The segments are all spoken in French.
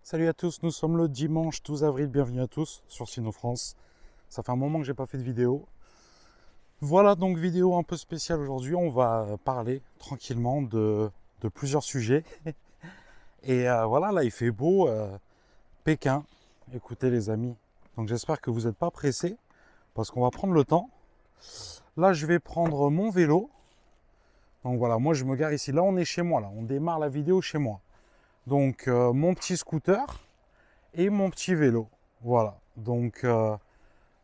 Salut à tous, nous sommes le dimanche 12 avril, bienvenue à tous sur Sino France. Ça fait un moment que j'ai pas fait de vidéo. Voilà donc vidéo un peu spéciale aujourd'hui, on va parler tranquillement de plusieurs sujets. Et voilà, là il fait beau, Pékin, écoutez les amis. Donc j'espère que vous n'êtes pas pressés parce qu'on va prendre le temps. Là je vais prendre mon vélo. Donc voilà, moi je me gare ici, là on est chez moi, là on démarre la vidéo chez moi. Donc mon petit scooter et mon petit vélo. Voilà. Donc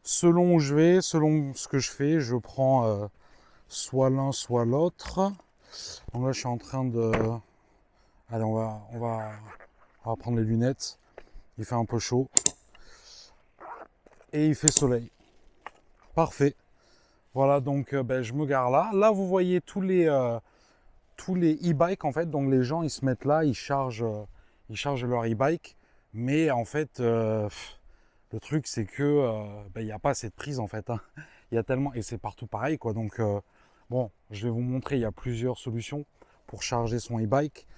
selon où je vais, selon ce que je fais, je prends soit l'un soit l'autre. Donc là je suis en train de... Allez, on va prendre les lunettes. Il fait un peu chaud. Et il fait soleil. Parfait. Voilà, donc je me gare là. Là vous voyez tous les e-bikes en fait. Donc les gens ils se mettent là, ils chargent leur e-bike. Mais en fait, le truc c'est que il n'y a pas assez de prise en fait. Hein. Il y a tellement, et c'est partout pareil quoi. Donc bon, je vais vous montrer, il y a plusieurs solutions pour charger son e-bike.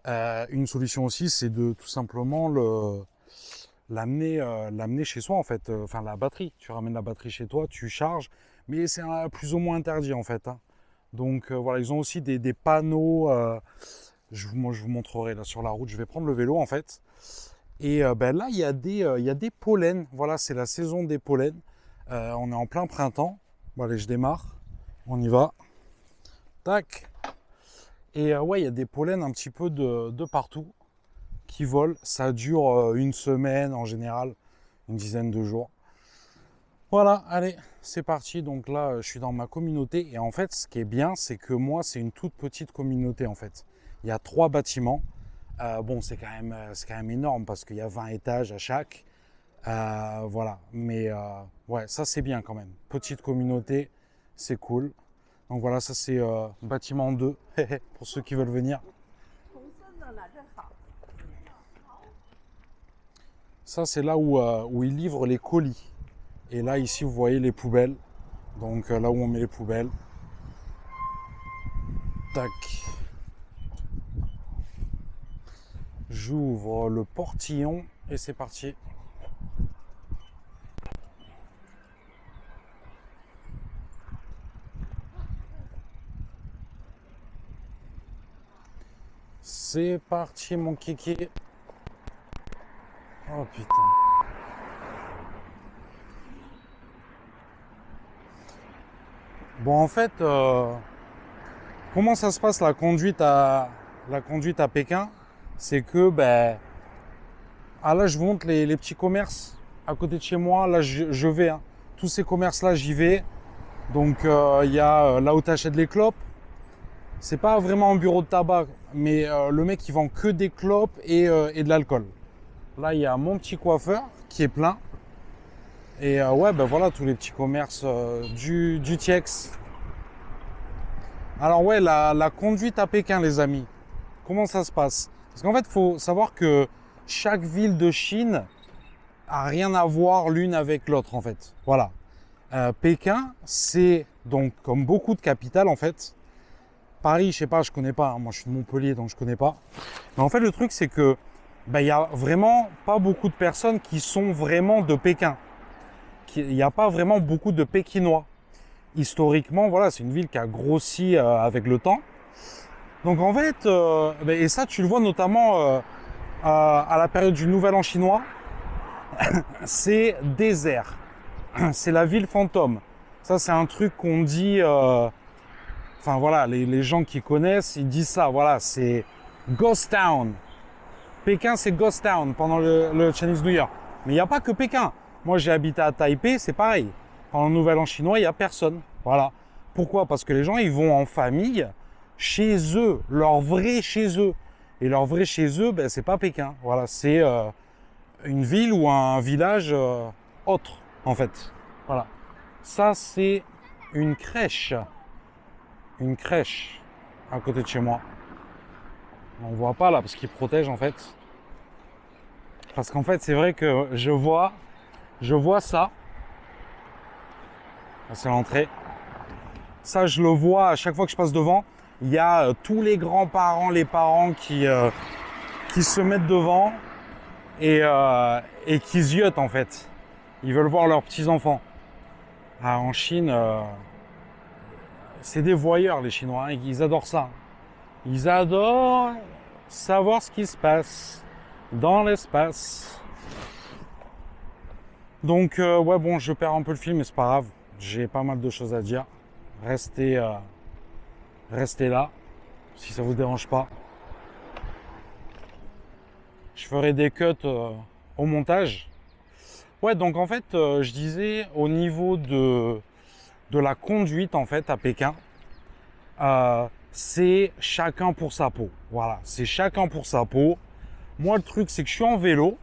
Une solution aussi, c'est de tout simplement l'amener chez soi en fait. Enfin la batterie, tu ramènes la batterie chez toi, tu charges, mais c'est plus ou moins interdit en fait. Hein. Donc voilà, ils ont aussi des panneaux. Moi, je vous montrerai là sur la route. Je vais prendre le vélo en fait. Et là, il y a des pollens. Voilà, c'est la saison des pollens. On est en plein printemps. Bon, allez, je démarre. On y va. Tac. Et ouais, il y a des pollens un petit peu de partout qui volent. Ça dure une semaine en général, une dizaine de jours. Voilà, allez, c'est parti. Donc là, je suis dans ma communauté. Et en fait, ce qui est bien, c'est que moi, c'est une toute petite communauté en fait. Il y a 3 bâtiments. Bon, c'est quand même énorme parce qu'il y a 20 étages à chaque. Voilà, mais ouais, ça c'est bien quand même. Petite communauté, c'est cool. Donc voilà, ça c'est bâtiment 2 pour ceux qui veulent venir. Ça c'est là où ils livrent les colis. Et là ici vous voyez les poubelles. Donc là où on met les poubelles. Tac. J'ouvre le portillon et c'est parti. C'est parti mon kiki. Oh putain. Bon en fait, comment ça se passe la conduite à Pékin? C'est que là je vous montre les petits commerces à côté de chez moi. Là je vais. Hein. Tous ces commerces là j'y vais. Donc il y a là où tu achètes les clopes. C'est pas vraiment un bureau de tabac, mais le mec il vend que des clopes et de l'alcool. Là il y a mon petit coiffeur qui est plein. Et ouais voilà tous les petits commerces du TX. Alors ouais la conduite à Pékin les amis. Comment ça se passe? Parce qu'en fait il faut savoir que chaque ville de Chine a rien à voir l'une avec l'autre en fait. Voilà. Pékin c'est donc comme beaucoup de capitales en fait. Paris, je sais pas, je connais pas. Hein. Moi, je suis de Montpellier, donc je connais pas. Mais en fait, le truc, c'est que il y a vraiment pas beaucoup de personnes qui sont vraiment de Pékin. Il n'y a pas vraiment beaucoup de Pékinois. Historiquement, voilà, c'est une ville qui a grossi avec le temps. Donc en fait, et ça, tu le vois notamment à la période du Nouvel An chinois, c'est désert. C'est la ville fantôme. Ça, c'est un truc qu'on dit. Enfin voilà, les gens qui connaissent, ils disent ça, voilà, c'est Ghost Town. Pékin, c'est Ghost Town pendant le Chinese New Year. Mais il n'y a pas que Pékin. Moi, j'ai habité à Taipei, c'est pareil. Pendant le Nouvel An chinois, il n'y a personne. Voilà. Pourquoi? Parce que les gens, ils vont en famille, chez eux, leur vrai chez eux. Et leur vrai chez eux, c'est pas Pékin. Voilà, c'est une ville ou un village autre, en fait. Voilà. Ça, c'est une crèche. Une crèche à côté de chez moi. On voit pas là parce qu'il protège en fait. Parce qu'en fait c'est vrai que je vois ça. C'est l'entrée. Ça je le vois à chaque fois que je passe devant. Il y a tous les grands-parents, les parents qui se mettent devant. et qui ziotent en fait. Ils veulent voir leurs petits-enfants. Ah, en Chine, c'est des voyeurs les Chinois, hein, ils adorent ça. Ils adorent savoir ce qui se passe dans l'espace. Donc ouais bon, je perds un peu le film, mais c'est pas grave. J'ai pas mal de choses à dire. Restez là, si ça vous dérange pas. Je ferai des cuts au montage. Ouais, donc en fait, je disais au niveau de la conduite en fait à Pékin, c'est chacun pour sa peau. Voilà, c'est chacun pour sa peau. Moi, le truc, c'est que je suis en vélo.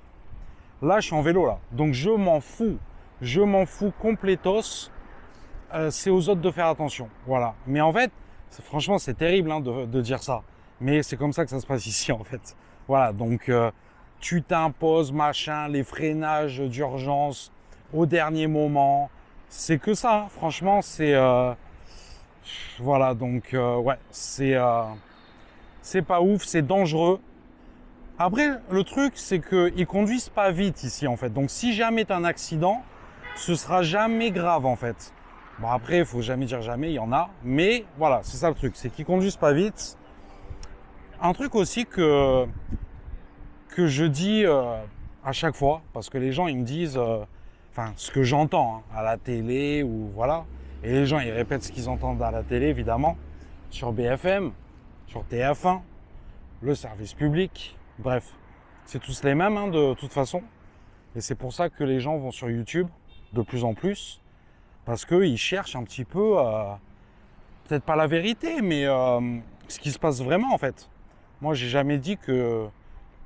Là, je suis en vélo là, donc je m'en fous complétos. C'est aux autres de faire attention. Voilà. Mais en fait, franchement, c'est terrible hein, de dire ça. Mais c'est comme ça que ça se passe ici en fait. Voilà, donc tu t'imposes, machin, les freinages d'urgence au dernier moment. C'est que ça, hein. Franchement, c'est... voilà, donc ouais, c'est pas ouf, c'est dangereux. Après, le truc, c'est qu'ils conduisent pas vite ici en fait. Donc si jamais t'as un accident, ce sera jamais grave en fait. Bon après, il faut jamais dire jamais, il y en a. Mais voilà, c'est ça le truc, c'est qu'ils conduisent pas vite. Un truc aussi que je dis à chaque fois, parce que les gens ils me disent, enfin ce que j'entends hein, à la télé ou voilà, et les gens ils répètent ce qu'ils entendent à la télé évidemment, sur BFM, sur TF1, le service public, bref, c'est tous les mêmes hein, de toute façon. Et c'est pour ça que les gens vont sur YouTube de plus en plus, parce qu'ils cherchent un petit peu, peut-être pas la vérité, mais ce qui se passe vraiment en fait. Moi j'ai jamais dit que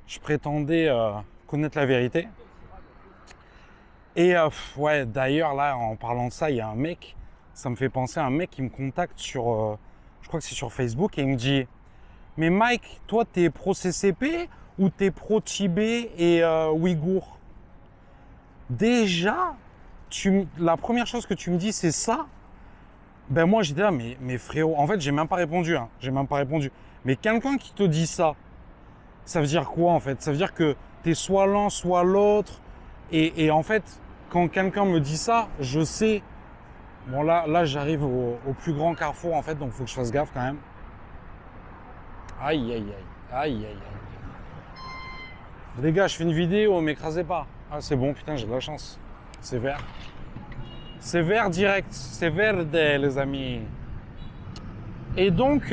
je prétendais connaître la vérité. Et ouais, d'ailleurs, là, en parlant de ça, il y a un mec, ça me fait penser à un mec qui me contacte sur, je crois que c'est sur Facebook, et il me dit « Mais Mike, toi, t'es pro-CCP ou t'es pro-Tibet et Ouïghour ?» Déjà, la première chose que tu me dis, c'est ça. Ben moi, j'étais là, mais frérot, en fait, j'ai même pas répondu, hein, j'ai même pas répondu. Mais quelqu'un qui te dit ça veut dire quoi en fait? Ça veut dire que t'es soit l'un, soit l'autre. Et en fait, quand quelqu'un me dit ça, je sais. Bon là j'arrive au plus grand carrefour en fait, donc il faut que je fasse gaffe quand même. Aïe aïe aïe, aïe aïe aïe. Les gars, je fais une vidéo, m'écrasez pas. Ah c'est bon, putain, j'ai de la chance. C'est vert. C'est vert direct, c'est verde les amis. Et donc...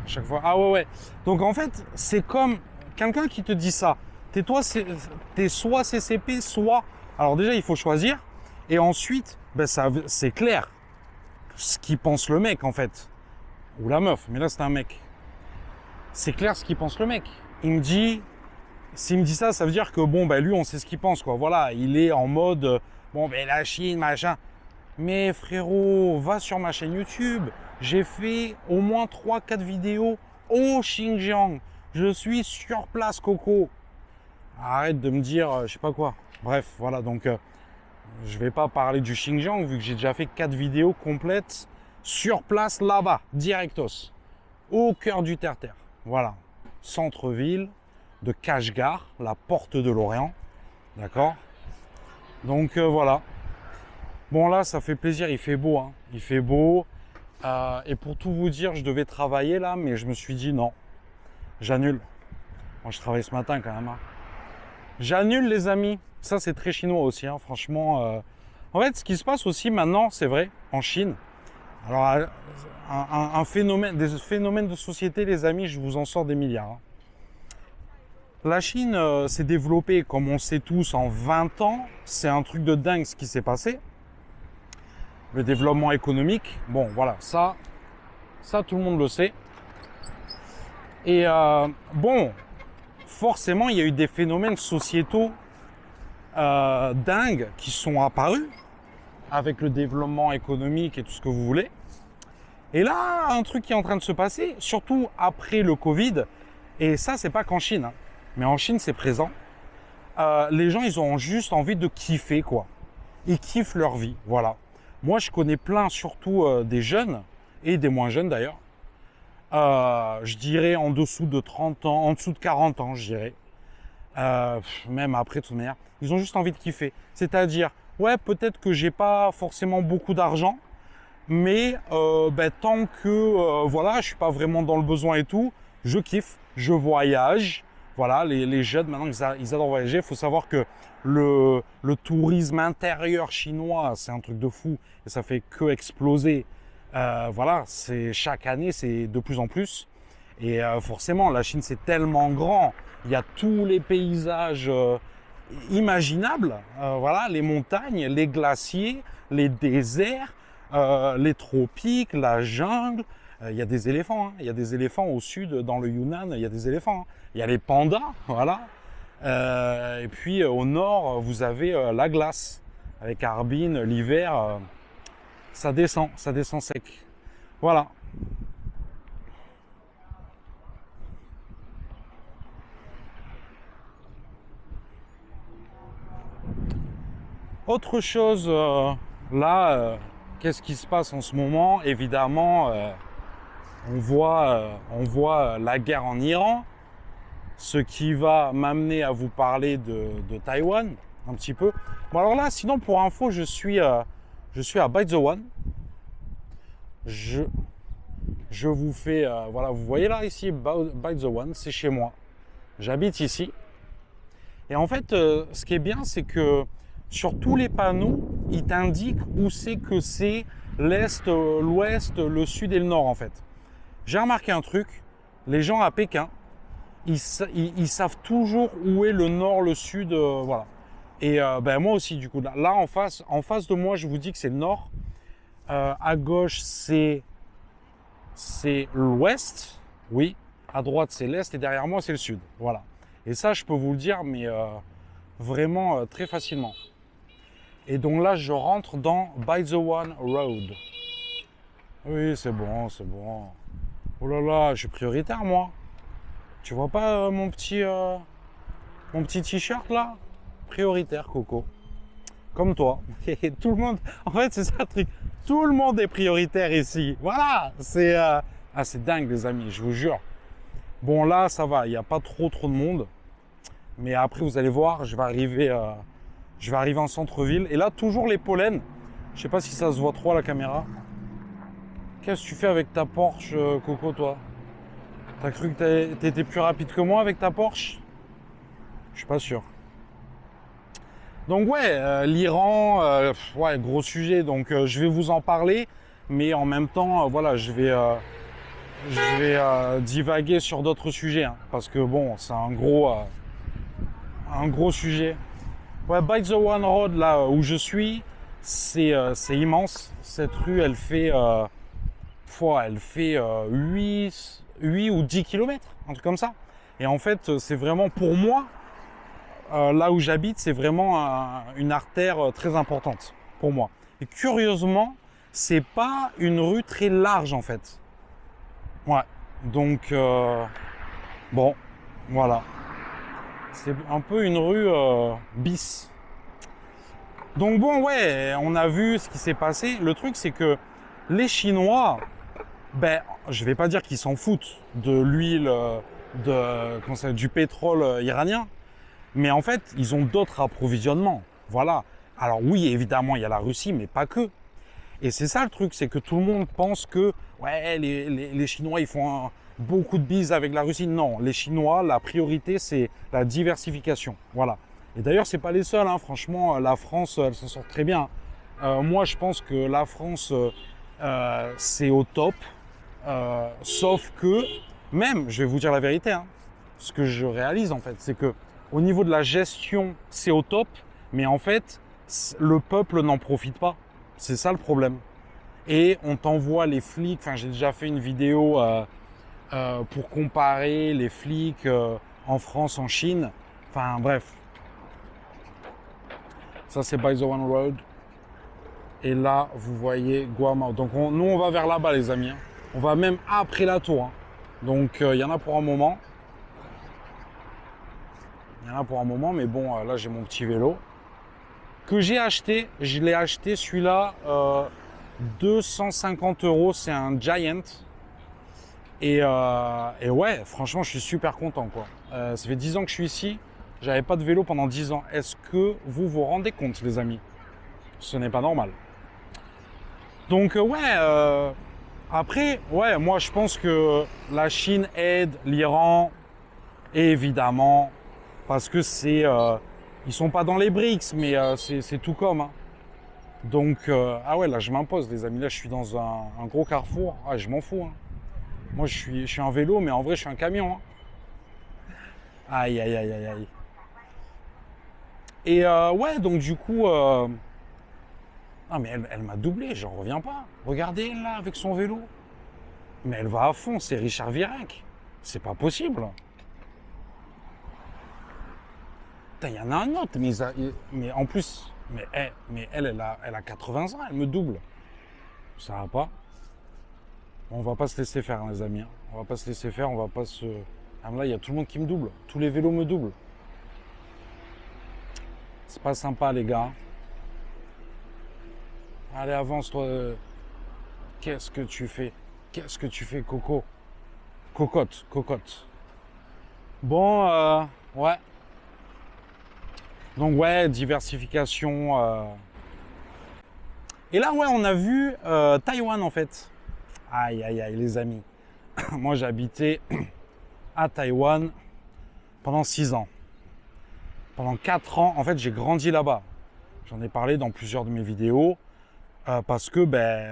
chaque fois. Ah ouais. Donc en fait, c'est comme quelqu'un qui te dit ça. T'es soit CCP, soit... Alors déjà, il faut choisir. Et ensuite, ben c'est clair ce qu'il pense le mec en fait. Ou la meuf, mais là c'est un mec. C'est clair ce qu'il pense le mec. Il me dit... S'il me dit ça, ça veut dire que bon, ben lui, on sait ce qu'il pense quoi. Voilà, il est en mode... Bon, ben la Chine, machin... Mais frérot, va sur ma chaîne YouTube. J'ai fait au moins 3-4 vidéos au Xinjiang. Je suis sur place, Coco. Arrête de me dire, je sais pas quoi. Bref, voilà, donc je vais pas parler du Xinjiang vu que j'ai déjà fait 4 vidéos complètes sur place là-bas, directos. Au cœur du terre-terre. Voilà. Centre-ville de Kashgar, la porte de l'Orient. D'accord? Donc voilà. Bon là, ça fait plaisir, il fait beau, hein. Il fait beau. Et pour tout vous dire, je devais travailler là, mais je me suis dit non, j'annule. Moi, je travaille ce matin quand même. Hein. J'annule les amis. Ça, c'est très chinois aussi, hein. Franchement. En fait, ce qui se passe aussi maintenant, c'est vrai, en Chine. Alors, des phénomènes de société, les amis, je vous en sors des milliards. Hein. La Chine s'est développée, comme on sait tous, en 20 ans. C'est un truc de dingue ce qui s'est passé. Le développement économique, bon voilà, ça tout le monde le sait. Et bon, forcément, il y a eu des phénomènes sociétaux dingues qui sont apparus avec le développement économique et tout ce que vous voulez. Et là, un truc qui est en train de se passer, surtout après le Covid, et ça, c'est pas qu'en Chine, hein, mais en Chine, c'est présent. Les gens, ils ont juste envie de kiffer, quoi. Ils kiffent leur vie, voilà. Moi, je connais plein, surtout des jeunes, et des moins jeunes d'ailleurs. Je dirais en dessous de 30 ans, en dessous de 40 ans, je dirais. Même après, de toute manière, ils ont juste envie de kiffer. C'est-à-dire, ouais, peut-être que j'ai pas forcément beaucoup d'argent, mais tant que voilà, je suis pas vraiment dans le besoin et tout, je kiffe, je voyage. Voilà, les jeunes maintenant ils adorent voyager. Il faut savoir que le tourisme intérieur chinois, c'est un truc de fou et ça fait que exploser. Voilà, c'est chaque année, c'est de plus en plus. Et forcément, la Chine c'est tellement grand, il y a tous les paysages imaginables. Voilà, les montagnes, les glaciers, les déserts, les tropiques, la jungle. Il y a des éléphants, hein. Il y a des éléphants au sud, dans le Yunnan, il y a des éléphants, hein. Il y a les pandas, voilà. Et puis au nord, vous avez la glace. Avec Harbin, l'hiver, ça descend sec. Voilà. Autre chose, là, qu'est-ce qui se passe en ce moment? Évidemment, on voit la guerre en Iran, ce qui va m'amener à vous parler de Taïwan un petit peu. Bon alors là, sinon pour info, je suis à By the One. Je vous fais, voilà, vous voyez là ici, By the One, c'est chez moi. J'habite ici. Et en fait, ce qui est bien, c'est que sur tous les panneaux, ils t'indiquent où c'est que c'est l'Est, l'Ouest, le Sud et le Nord en fait. J'ai remarqué un truc, les gens à Pékin, ils savent toujours où est le Nord, le Sud, voilà. Et moi aussi du coup, là en face de moi, je vous dis que c'est le Nord. À gauche, c'est l'Ouest, oui. À droite, c'est l'Est et derrière moi, c'est le Sud, voilà. Et ça, je peux vous le dire, mais vraiment très facilement. Et donc là, je rentre dans By the One Road. Oui, c'est bon, c'est bon. Oh là là, je suis prioritaire, moi. Tu vois pas mon petit t-shirt là? Prioritaire, Coco. Comme toi. Et tout le monde, en fait, c'est ça le truc. Tout le monde est prioritaire ici. Voilà, c'est dingue, les amis, je vous jure. Bon, là, ça va, il n'y a pas trop de monde. Mais après, vous allez voir, je vais arriver en centre-ville. Et là, toujours les pollens. Je sais pas si ça se voit trop à la caméra. Qu'est-ce que tu fais avec ta Porsche, Coco, toi? T'as cru que t'étais plus rapide que moi avec ta Porsche? Je suis pas sûr. Donc ouais, l'Iran, ouais, gros sujet. Donc je vais vous en parler. Mais en même temps, voilà, je vais divaguer sur d'autres sujets. Hein, parce que bon, c'est un gros sujet. Ouais, By the One Road, là où je suis, c'est immense. Cette rue, elle fait 8 ou 10 km, un truc comme ça. Et en fait, c'est vraiment, pour moi, là où j'habite, c'est vraiment une artère très importante pour moi. Et curieusement, c'est pas une rue très large, en fait. Ouais, donc, bon, voilà. C'est un peu une rue bis. Donc bon, ouais, on a vu ce qui s'est passé. Le truc, c'est que les Chinois, je vais pas dire qu'ils s'en foutent de l'huile, du pétrole iranien, mais en fait, ils ont d'autres approvisionnements. Voilà. Alors oui, évidemment, il y a la Russie, mais pas que. Et c'est ça le truc, c'est que tout le monde pense que ouais, les Chinois, ils font beaucoup de bises avec la Russie. Non, les Chinois, la priorité, c'est la diversification. Voilà. Et d'ailleurs, c'est pas les seuls. Hein. Franchement, la France, elle s'en sort très bien. Moi, je pense que la France, c'est au top. Sauf que, même, je vais vous dire la vérité, hein, ce que je réalise en fait, c'est que au niveau de la gestion, c'est au top, mais en fait, le peuple n'en profite pas. C'est ça le problème. Et on t'envoie les flics. Enfin, j'ai déjà fait une vidéo pour comparer les flics en France, en Chine. Enfin, bref. Ça, c'est By the One Road. Et là, vous voyez Guamao. Donc, nous, on va vers là-bas, les amis. Hein. On va même après la tour. Hein. Donc, il y en a pour un moment. Il y en a pour un moment, mais bon, là, j'ai mon petit vélo. Que j'ai acheté. Je l'ai acheté, celui-là, 250 €. C'est un Giant. Et ouais, franchement, je suis super content, quoi. Ça fait 10 ans que je suis ici. J'avais pas de vélo pendant 10 ans. Est-ce que vous vous rendez compte, les amis? Ce n'est pas normal. Donc après, moi je pense que la Chine aide l'Iran, évidemment, parce que ils sont pas dans les BRICS, mais c'est tout comme. Hein. Donc, là je m'impose, les amis. Là, je suis dans un gros carrefour. Ah, je m'en fous. Hein. Moi, je suis un vélo, mais en vrai, je suis un camion. Hein. Aïe, aïe, aïe, aïe, aïe. Et donc du coup, ah mais elle m'a doublé, j'en reviens pas. Regardez elle là avec son vélo. Mais elle va à fond, c'est Richard Virenque. C'est pas possible. Putain, il y en a un autre, mais en plus, mais elle a 80 ans, elle me double. Ça va pas. On va pas se laisser faire, hein, les amis. Hein. On va pas se laisser faire, on va pas se. Ah, là, il y a tout le monde qui me double. Tous les vélos me doublent. C'est pas sympa, les gars. Allez, avance, toi. Qu'est-ce que tu fais? Qu'est-ce que tu fais, Coco? Cocotte, cocotte. Bon, ouais. Donc, diversification. Et là, on a vu Taïwan, en fait. Aïe, aïe, aïe, les amis. Moi, j'ai habité à Taïwan pendant 6 ans. Pendant 4 ans, en fait, j'ai grandi là-bas. J'en ai parlé dans plusieurs de mes vidéos parce que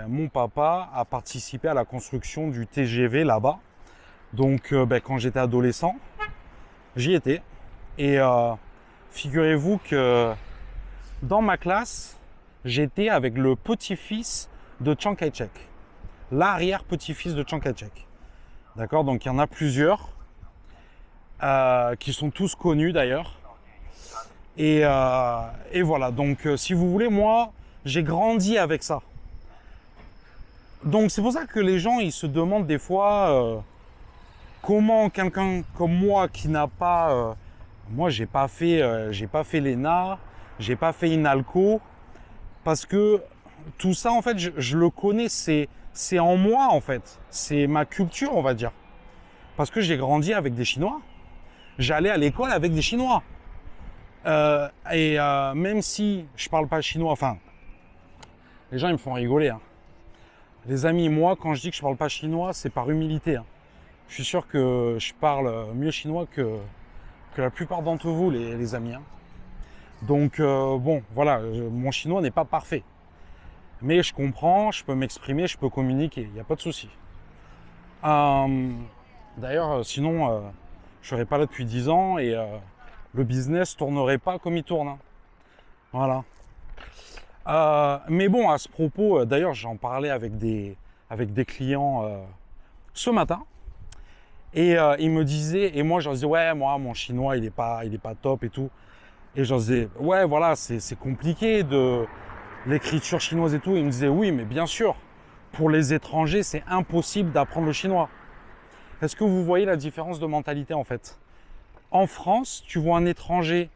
mon papa a participé à la construction du TGV là-bas. Donc, quand j'étais adolescent, j'y étais. Et figurez-vous que dans ma classe, j'étais avec le petit-fils de Chiang Kai-shek. L'arrière-petit-fils de Chiang Kai-shek. D'accord? Donc, il y en a plusieurs qui sont tous connus d'ailleurs. Et voilà, donc si vous voulez, moi, j'ai grandi avec ça. Donc c'est pour ça que les gens, ils se demandent des fois comment quelqu'un comme moi qui n'a pas... moi, j'ai pas fait l'ENA, j'ai pas fait INALCO, parce que tout ça, en fait, je le connais, c'est en moi, en fait. C'est ma culture, on va dire. Parce que j'ai grandi avec des Chinois. J'allais à l'école avec des Chinois. Même si je parle pas chinois, enfin, les gens ils me font rigoler. Hein. Les amis, moi, quand je dis que je parle pas chinois, c'est par humilité. Hein. Je suis sûr que je parle mieux chinois que la plupart d'entre vous, les amis. Hein. Donc, voilà, mon chinois n'est pas parfait. Mais je comprends, je peux m'exprimer, je peux communiquer, il n'y a pas de souci. D'ailleurs, sinon, je serais pas là depuis 10 ans et le business tournerait pas comme il tourne. Hein. Voilà. Mais bon, à ce propos, d'ailleurs, j'en parlais avec des clients ce matin. Et ils me disaient, et moi je leur disais, ouais, moi, mon chinois, il est pas top et tout. Et je leur disais, ouais, voilà, c'est compliqué de l'écriture chinoise et tout. Ils me disaient, oui, mais bien sûr, pour les étrangers, c'est impossible d'apprendre le chinois. Est-ce que vous voyez la différence de mentalité en fait? En France, tu vois un étranger,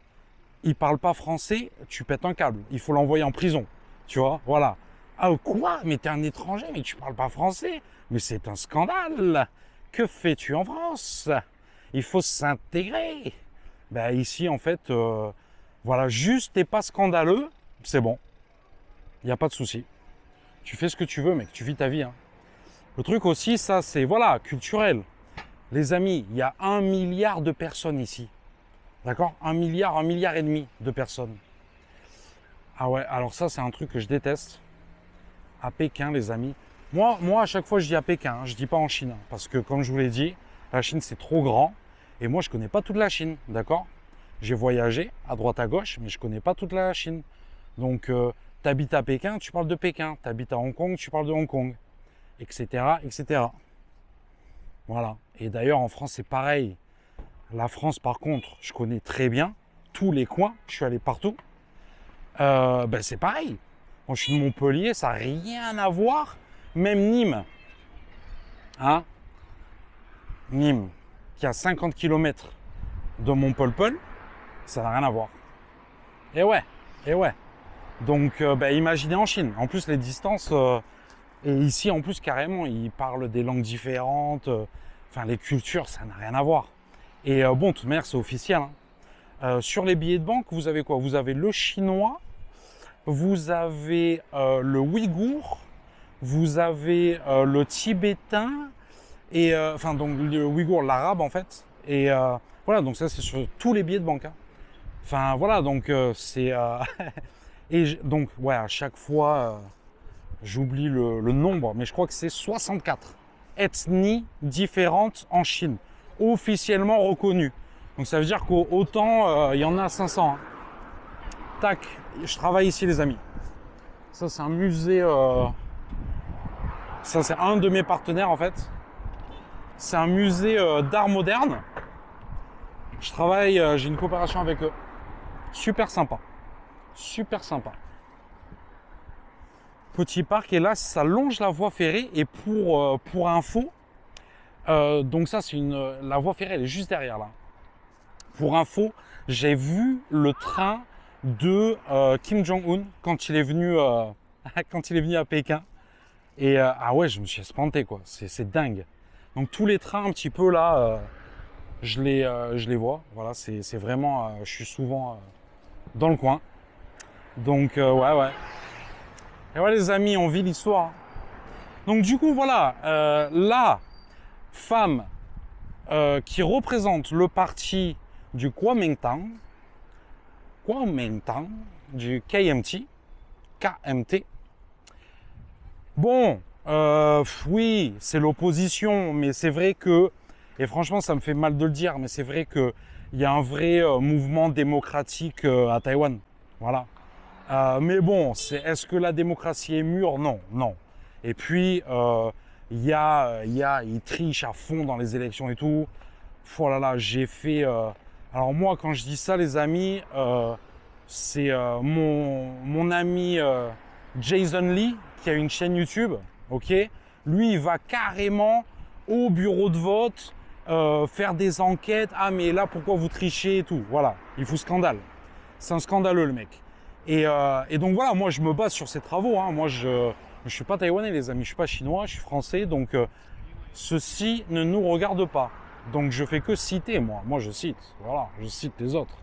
il parle pas français, tu pètes un câble. Il faut l'envoyer en prison. Tu vois, voilà. Ah quoi? Mais t'es un étranger, mais tu parles pas français? Mais c'est un scandale. Que fais-tu en France? Il faut s'intégrer. Ben ici, en fait, voilà, juste t'es pas scandaleux, c'est bon. Il n'y a pas de souci. Tu fais ce que tu veux, mec, tu vis ta vie. Hein. Le truc aussi, ça, c'est, voilà, culturel. Les amis, il y a 1 milliard de personnes ici. D'accord? 1 milliard et demi de personnes. Ah ouais, alors ça, c'est un truc que je déteste. À Pékin, les amis. Moi, à chaque fois, je dis à Pékin, hein, je dis pas en Chine. Hein, parce que, comme je vous l'ai dit, la Chine, c'est trop grand. Et moi, je connais pas toute la Chine, d'accord? J'ai voyagé à droite à gauche, mais je connais pas toute la Chine. Donc, tu habites à Pékin, tu parles de Pékin. Tu habites à Hong Kong, tu parles de Hong Kong. Etc., etc. Voilà. Et d'ailleurs, en France, c'est pareil. La France, par contre, je connais très bien tous les coins. Je suis allé partout. C'est pareil. Moi, je suis de Montpellier, ça n'a rien à voir. Même Nîmes. Hein? Nîmes, qui a 50 km de Montpellier, ça n'a rien à voir. Et ouais. Donc, imaginez en Chine. En plus, les distances... et ici, en plus, carrément, ils parlent des langues différentes. Enfin, les cultures, ça n'a rien à voir. Et de toute manière, c'est officiel. Sur les billets de banque, vous avez quoi? Vous avez le chinois, vous avez le ouïghour, vous avez le tibétain, et enfin donc le ouïghour, l'arabe en fait. Et voilà, donc ça c'est sur tous les billets de banque. Hein. Enfin voilà, donc c'est... donc ouais, à chaque fois, j'oublie le nombre, mais je crois que c'est 64 ethnies différentes en Chine, officiellement reconnues. Donc ça veut dire qu'autant il y en a 500. Hein. Tac, je travaille ici les amis. Ça c'est un musée, ça c'est un de mes partenaires en fait. C'est un musée d'art moderne. Je travaille, j'ai une coopération avec eux. Super sympa. Super sympa. Petit parc et là ça longe la voie ferrée et pour info, donc ça c'est la voie ferrée elle est juste derrière là. Pour info, j'ai vu le train de Kim Jong-un quand il est venu à Pékin et ah ouais je me suis espanté quoi, c'est dingue. Donc tous les trains un petit peu là, je les vois. Voilà, c'est vraiment, je suis souvent dans le coin. Donc ouais. Et ouais les amis, on vit l'histoire. Donc du coup voilà, la femme qui représente le parti du Kuomintang, du KMT. Bon, oui, c'est l'opposition, mais c'est vrai que, et franchement ça me fait mal de le dire, mais c'est vrai qu'il y a un vrai mouvement démocratique à Taïwan. Voilà. Mais bon, est-ce que la démocratie est mûre? Non. Et puis, ils trichent à fond dans les élections et tout. Oh là là, j'ai fait... alors moi, quand je dis ça, les amis, c'est mon ami Jason Lee, qui a une chaîne YouTube, ok? Lui, il va carrément au bureau de vote, faire des enquêtes. Ah, mais là, pourquoi vous trichez et tout? Voilà, il fout scandale. C'est un scandaleux, le mec. Et donc voilà, moi je me base sur ces travaux. Hein. Moi je suis pas taïwanais les amis, je suis pas chinois, je suis français. Donc ceci ne nous regarde pas. Donc je fais que citer moi. Moi je cite, voilà, je cite les autres.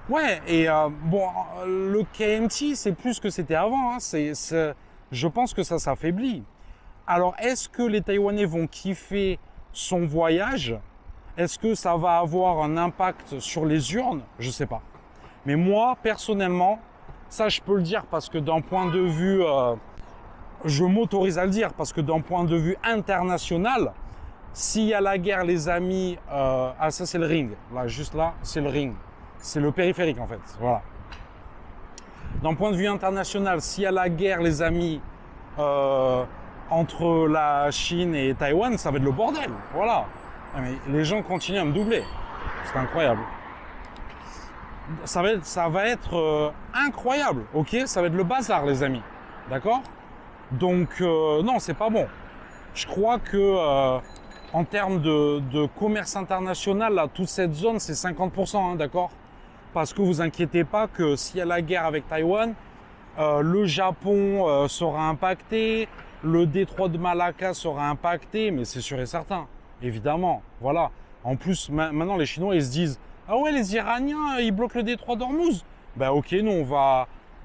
Ouais, et bon, le KMT c'est plus ce que c'était avant. Hein. Je pense que ça s'affaiblit. Alors est-ce que les Taïwanais vont kiffer son voyage? Est-ce que ça va avoir un impact sur les urnes? Je sais pas. Mais moi, personnellement, ça je peux le dire parce que d'un point de vue, je m'autorise à le dire, parce que d'un point de vue international, s'il y a la guerre, les amis, ah ça c'est le ring, là juste là, c'est le ring, c'est le périphérique en fait, voilà. D'un point de vue international, s'il y a la guerre, les amis, entre la Chine et Taïwan, ça va être le bordel, voilà. Mais les gens continuent à me doubler, c'est incroyable. Ça va être incroyable, ok? Ça va être le bazar, les amis, d'accord? Donc, non, c'est pas bon. Je crois que en termes de commerce international, là, toute cette zone, c'est 50%, hein, d'accord? Parce que vous inquiétez pas que s'il y a la guerre avec Taïwan, le Japon sera impacté, le détroit de Malacca sera impacté, mais c'est sûr et certain, évidemment, voilà. En plus, maintenant, les Chinois, ils se disent « Ah ouais, les Iraniens, ils bloquent le détroit d'Ormuz ?» Ben ok, nous,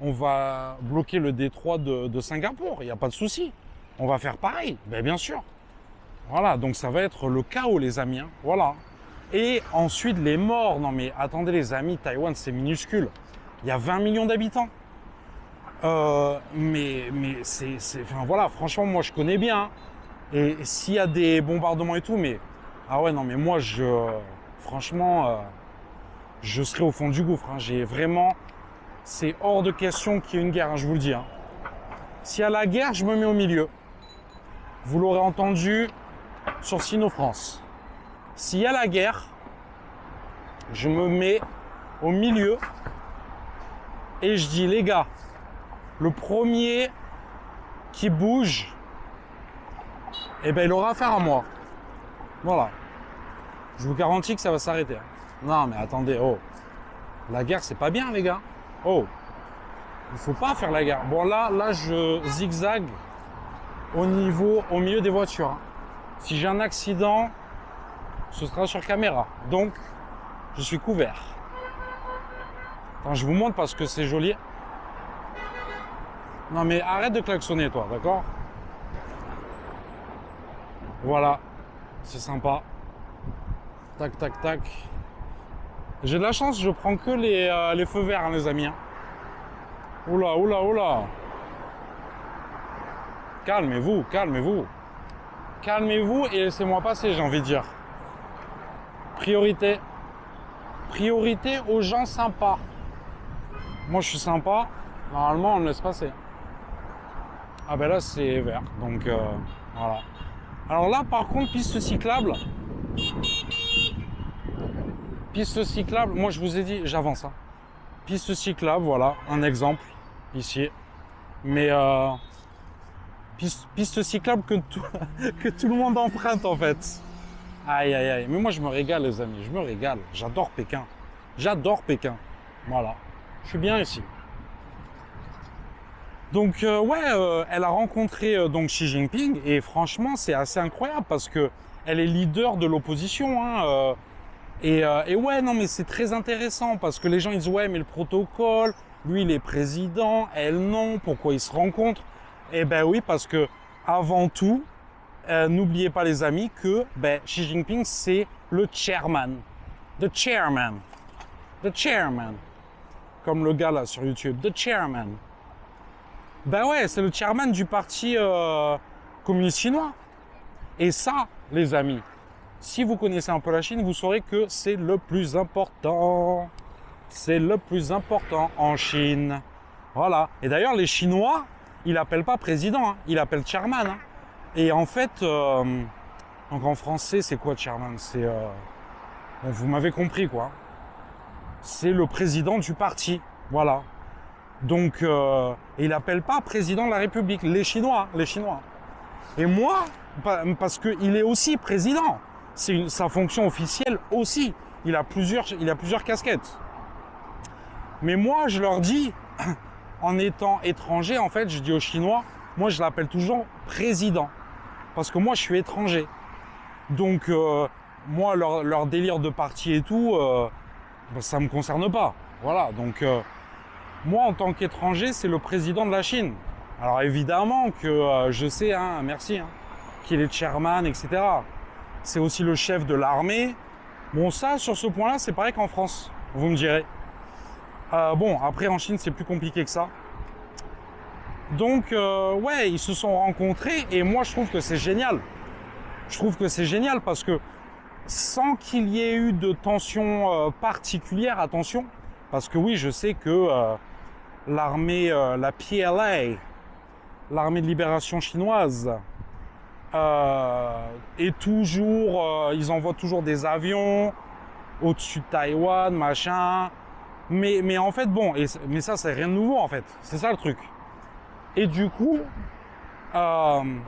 on va bloquer le détroit de Singapour, il n'y a pas de souci. On va faire pareil, ben bien sûr. Voilà, donc ça va être le chaos, les amis, hein, voilà. Et ensuite, les morts. Non mais attendez, les amis, Taïwan, c'est minuscule. Il y a 20 millions d'habitants. Mais enfin voilà, franchement, moi, je connais bien. Hein. Et s'il y a des bombardements et tout, mais... Ah ouais, non, mais moi, franchement, je serai au fond du gouffre. Hein. J'ai vraiment... C'est hors de question qu'il y ait une guerre, hein, je vous le dis. Hein. S'il y a la guerre, je me mets au milieu. Vous l'aurez entendu sur Sino France. S'il y a la guerre, je me mets au milieu et je dis, les gars, le premier qui bouge, eh ben, il aura affaire à moi. Voilà. Je vous garantis que ça va s'arrêter. Non, mais attendez, oh. La guerre, c'est pas bien, les gars. Oh. Il faut pas faire la guerre. Bon, là, je zigzague au milieu des voitures. Hein. Si j'ai un accident, ce sera sur caméra. Donc, Je suis couvert. Attends, je vous montre parce que c'est joli. Non mais arrête de klaxonner toi, d'accord? Voilà, c'est sympa. Tac, tac, tac. J'ai de la chance, je prends que les feux verts, hein, les amis. Hein. Oula, oula, oula. Calmez-vous, calmez-vous. Calmez-vous et laissez-moi passer, j'ai envie de dire. Priorité. Priorité aux gens sympas. Moi, je suis sympa. Normalement, on me laisse passer. Ah ben là, c'est vert. Donc, voilà. Alors là, par contre, piste cyclable. Piste cyclable, moi, je vous ai dit, j'avance. Hein. Piste cyclable, voilà, un exemple, ici. Mais piste cyclable que tout le monde emprunte, en fait. Aïe, aïe, aïe. Mais moi, je me régale, les amis. Je me régale. J'adore Pékin. J'adore Pékin. Voilà. Je suis bien ici. Donc, elle a rencontré donc Xi Jinping. Et franchement, c'est assez incroyable parce que elle est leader de l'opposition. Hein, et ouais, non, mais c'est très intéressant parce que les gens, ils disent, ouais, mais le protocole, lui, il est président, elle, non. Pourquoi ils se rencontrent? Eh ben oui, parce que avant tout, n'oubliez pas les amis que Xi Jinping c'est le chairman. The chairman. The chairman. Comme le gars là sur YouTube. The chairman. Ben ouais, c'est le chairman du parti communiste chinois. Et ça, les amis, si vous connaissez un peu la Chine, vous saurez que c'est le plus important. C'est le plus important en Chine. Voilà. Et d'ailleurs, les Chinois, ils l'appellent pas président, hein, ils l'appellent chairman. Hein. Et en fait, donc en français, c'est quoi chairman? C'est, bon, vous m'avez compris quoi. C'est le président du parti, voilà. Donc, il n'appelle pas président de la République, les Chinois. Et moi, parce qu'il est aussi président, c'est sa fonction officielle aussi. Il a plusieurs casquettes. Mais moi, je leur dis, en étant étranger, en fait, je dis aux Chinois, moi, je l'appelle toujours président. Parce que moi, je suis étranger. Donc, moi, leur délire de parti et tout, ça ne me concerne pas. Voilà, donc, moi, en tant qu'étranger, c'est le président de la Chine. Alors, évidemment que je sais, hein, merci, hein, qu'il est chairman, etc. C'est aussi le chef de l'armée. Bon, ça, sur ce point-là, c'est pareil qu'en France, vous me direz. Bon, après, en Chine, c'est plus compliqué que ça. Donc, ouais, ils se sont rencontrés et moi, je trouve que c'est génial. Je trouve que c'est génial parce que sans qu'il y ait eu de tension particulière, attention, parce que oui, je sais que l'armée, la PLA, l'armée de libération chinoise, est toujours, ils envoient toujours des avions au-dessus de Taïwan, machin. Mais en fait, bon, mais ça, c'est rien de nouveau en fait. C'est ça le truc. Et du coup, bon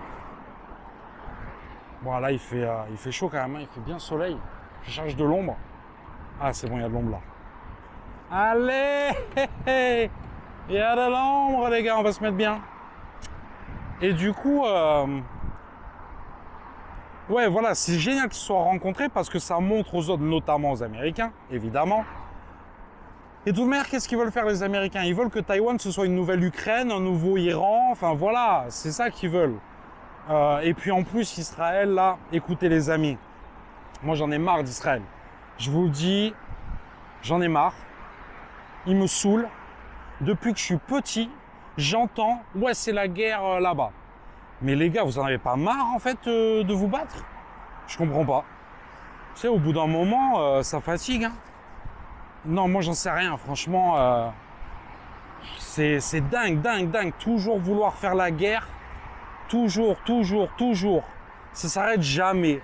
là il fait chaud quand même, hein, il fait bien soleil. Je cherche de l'ombre. Ah c'est bon, il y a de l'ombre là. Allez, il y a de l'ombre les gars, on va se mettre bien. Et du coup, ouais voilà, c'est génial qu'ils se soient rencontrés parce que ça montre aux autres, notamment aux Américains, évidemment. Et de toute manière, qu'est-ce qu'ils veulent faire les Américains? Ils veulent que Taïwan ce soit une nouvelle Ukraine, un nouveau Iran, enfin voilà, c'est ça qu'ils veulent. Et puis en plus, Israël, là, écoutez les amis, moi j'en ai marre d'Israël. Je vous le dis, j'en ai marre. Il me saoule. Depuis que je suis petit, j'entends, ouais c'est la guerre là-bas. Mais les gars, vous en avez pas marre en fait de vous battre? Je comprends pas. Tu sais, au bout d'un moment, ça fatigue, hein. Non, moi j'en sais rien, franchement, c'est dingue, toujours vouloir faire la guerre, toujours, ça s'arrête jamais.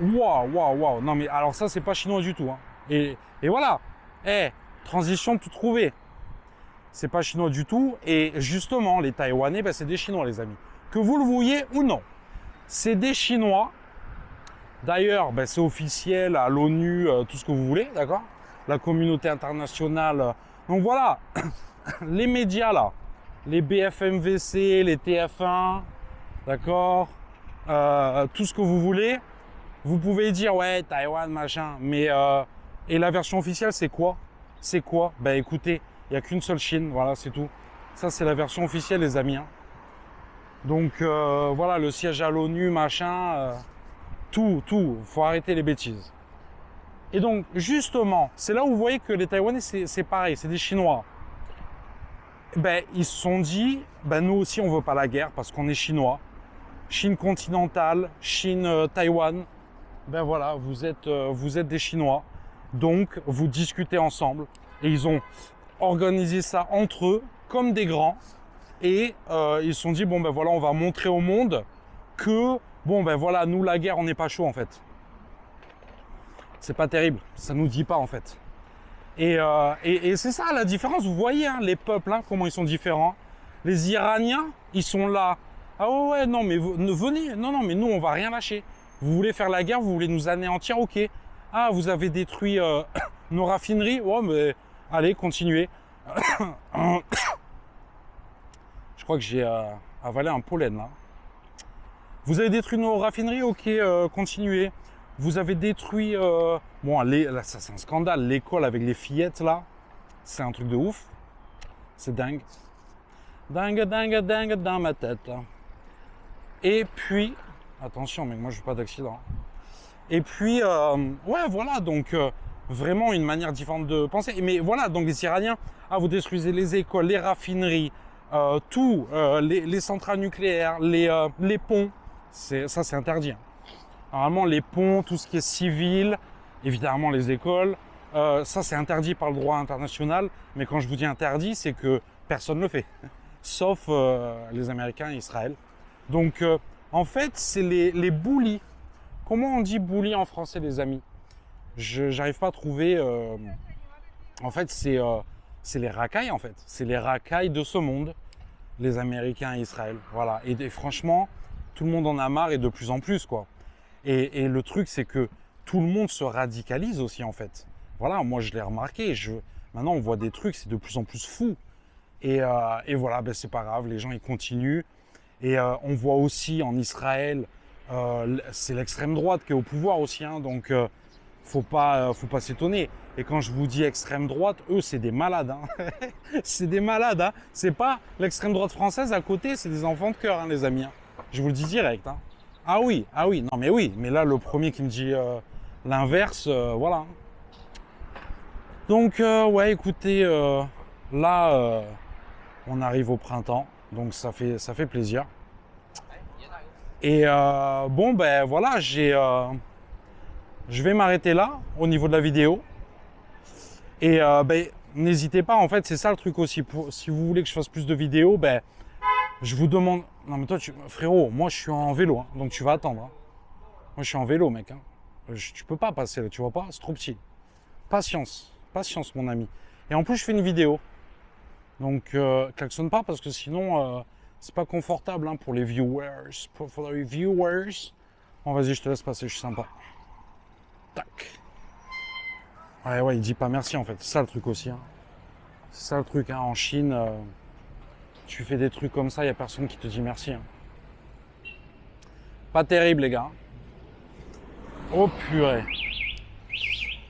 Waouh, non mais alors ça c'est pas chinois du tout, hein. Et voilà, transition tout trouvé, c'est pas chinois du tout, et justement les Taïwanais, c'est des Chinois les amis, que vous le vouliez ou non, c'est des Chinois, d'ailleurs c'est officiel à l'ONU, tout ce que vous voulez, d'accord? La communauté internationale. Donc voilà, les médias là, les BFM-VC, les TF1, d'accord, tout ce que vous voulez, vous pouvez dire ouais Taïwan machin, mais Et la version officielle, c'est quoi? C'est quoi? Ben écoutez, il n'y a qu'une seule Chine, voilà, c'est tout. Ça, c'est la version officielle, les amis. Hein. Donc voilà, le siège à l'ONU, machin, tout, faut arrêter les bêtises. Et donc, justement, c'est là où vous voyez que les Taïwanais, c'est pareil, c'est des Chinois. Ben, ils se sont dit, ben nous aussi, on veut pas la guerre parce qu'on est Chinois. Chine continentale, Chine, Taïwan. Ben voilà, vous êtes des Chinois. Donc, vous discutez ensemble. Et ils ont organisé ça entre eux, comme des grands. Et ils se sont dit, bon ben voilà, on va montrer au monde que, bon ben voilà, nous la guerre, on n'est pas chaud en fait. C'est pas terrible, ça nous dit pas en fait. Et c'est ça la différence, vous voyez hein, les peuples, hein, comment ils sont différents. Les Iraniens, ils sont là. Ah ouais, non mais venez, non mais nous on va rien lâcher. Vous voulez faire la guerre, vous voulez nous anéantir, ok. Ah vous avez détruit nos raffineries, ouais mais allez, continuez. Je crois que j'ai avalé un pollen là. Vous avez détruit nos raffineries, ok, continuez. Vous avez détruit... bon, là, ça c'est un scandale. L'école avec les fillettes là, c'est un truc de ouf. C'est dingue. Dingue dans ma tête. Là. Et puis... Attention, mais moi je veux pas d'accident. Et puis, ouais, voilà, donc vraiment une manière différente de penser. Mais voilà, donc les Iraniens, ah, vous détruisez les écoles, les raffineries, tout, les centrales nucléaires, les ponts. Ça, c'est interdit. Hein. Normalement, les ponts, tout ce qui est civil, évidemment les écoles, ça, c'est interdit par le droit international. Mais quand je vous dis interdit, c'est que personne ne le fait, sauf les Américains et Israël. Donc, en fait, c'est les bullies. Comment on dit bully en français, les amis? J'arrive pas à trouver. En fait, c'est les racailles, en fait. C'est les racailles de ce monde, les Américains et Israël. Voilà. Et franchement, tout le monde en a marre et de plus en plus, quoi. Et le truc, c'est que tout le monde se radicalise aussi, en fait. Voilà, moi, je l'ai remarqué. Maintenant, on voit des trucs, c'est de plus en plus fou. Et voilà, ben, c'est pas grave, les gens, ils continuent. Et on voit aussi en Israël, c'est l'extrême droite qui est au pouvoir aussi, hein, donc faut pas s'étonner. Et quand je vous dis extrême droite, eux, c'est des malades. Hein. C'est des malades. Hein. C'est pas l'extrême droite française à côté, c'est des enfants de cœur, hein, les amis. Hein. Je vous le dis direct. Hein. Ah oui, non mais oui. Mais là, le premier qui me dit l'inverse, voilà. Donc, ouais, écoutez, là, on arrive au printemps, donc ça fait plaisir. Et bon, ben voilà, je vais m'arrêter là au niveau de la vidéo. Et ben, n'hésitez pas, en fait, c'est ça le truc aussi. Si vous voulez que je fasse plus de vidéos, ben, je vous demande. Non, mais toi, frérot, moi je suis en vélo, hein, donc tu vas attendre. Hein. Moi je suis en vélo, mec. Hein. Tu peux pas passer là, tu vois pas, c'est trop petit. Patience, mon ami. Et en plus, je fais une vidéo. Donc, klaxonne pas parce que sinon. C'est pas confortable hein, pour les viewers. Pour les viewers. Bon, vas-y, je te laisse passer, je suis sympa. Tac. Ouais, il dit pas merci en fait. C'est ça le truc aussi. Hein. C'est ça le truc. Hein. En Chine, tu fais des trucs comme ça, il n'y a personne qui te dit merci. Hein. Pas terrible, les gars. Oh purée.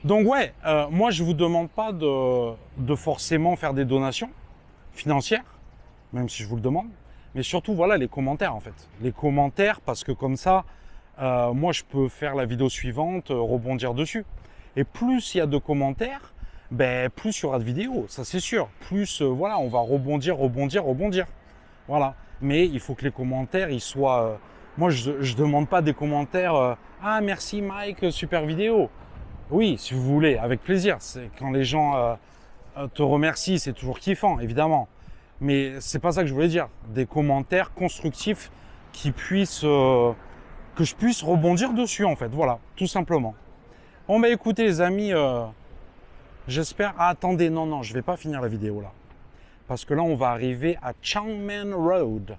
Donc, ouais, moi, je vous demande pas de forcément faire des donations financières, même si je vous le demande. Mais surtout, voilà, les commentaires, en fait. Les commentaires, parce que comme ça, moi, je peux faire la vidéo suivante, rebondir dessus. Et plus il y a de commentaires, ben, plus il y aura de vidéos, ça c'est sûr. Plus, voilà, on va rebondir. Voilà. Mais il faut que les commentaires, ils soient... moi, je demande pas des commentaires ah, merci Mike, super vidéo. Oui, si vous voulez, avec plaisir. C'est quand les gens te remercient, c'est toujours kiffant, évidemment. Mais c'est pas ça que je voulais dire. Des commentaires constructifs qui puissent, que je puisse rebondir dessus en fait. Voilà, tout simplement. Bon bah écoutez les amis, j'espère. Ah, attendez, non, je vais pas finir la vidéo là, parce que là on va arriver à Changmen Road.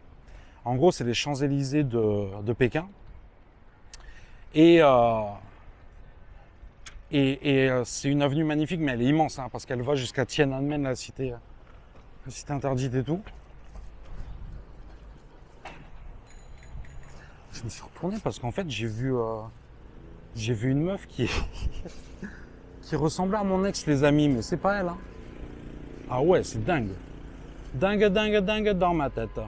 En gros, c'est les Champs-Élysées de Pékin. Et c'est une avenue magnifique, mais elle est immense hein, parce qu'elle va jusqu'à Tiananmen, la cité interdite et tout. Je me suis retourné parce qu'en fait j'ai vu une meuf qui qui ressemblait à mon ex, les amis, mais c'est pas elle. Hein. Ah ouais, c'est dingue. Dingue, dingue, dingue dans ma tête.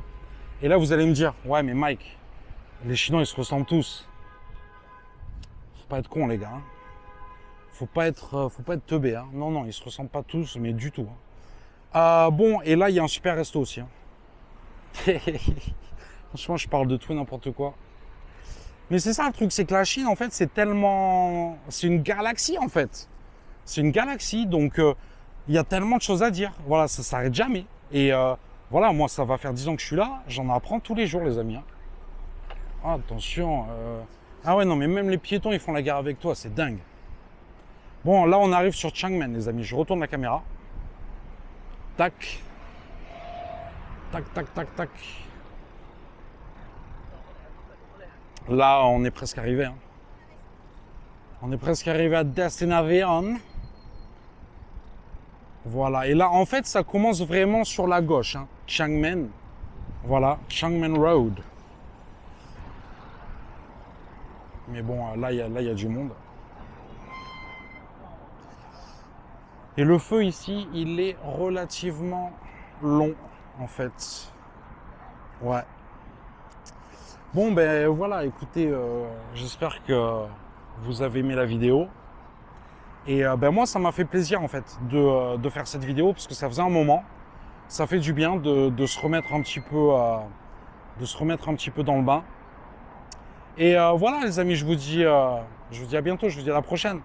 Et là, vous allez me dire, ouais, mais Mike, les Chinois, ils se ressemblent tous. Faut pas être con, les gars. Hein. Faut pas être teubé. Hein. Non, non, ils se ressemblent pas tous, mais du tout. Hein. Bon, et là, il y a un super resto aussi. Hein. Franchement, je parle de tout et n'importe quoi. Mais c'est ça le truc, c'est que la Chine, en fait, c'est tellement... C'est une galaxie, en fait. C'est une galaxie, donc il y a tellement de choses à dire. Voilà, ça s'arrête jamais. Et voilà, moi, ça va faire 10 ans que je suis là. J'en apprends tous les jours, les amis. Hein. Ah, attention. Ah ouais, non, mais même les piétons, ils font la guerre avec toi. C'est dingue. Bon, là, on arrive sur Xiamen, les amis. Je retourne la caméra. Tac. Tac, tac, tac, tac. Là, on est presque arrivé. Hein. On est presque arrivé à Destination. Voilà. Et là, en fait, ça commence vraiment sur la gauche. Hein. Xiamen. Voilà. Xiamen Road. Mais bon, là, il y a du monde. Et le feu ici, il est relativement long, en fait. Ouais. Bon, ben voilà, écoutez, j'espère que vous avez aimé la vidéo. Et ben moi, ça m'a fait plaisir, en fait, de faire cette vidéo, parce que ça faisait un moment. Ça fait du bien de se remettre un petit peu, dans le bain. Et voilà, les amis, je vous dis à bientôt, je vous dis à la prochaine.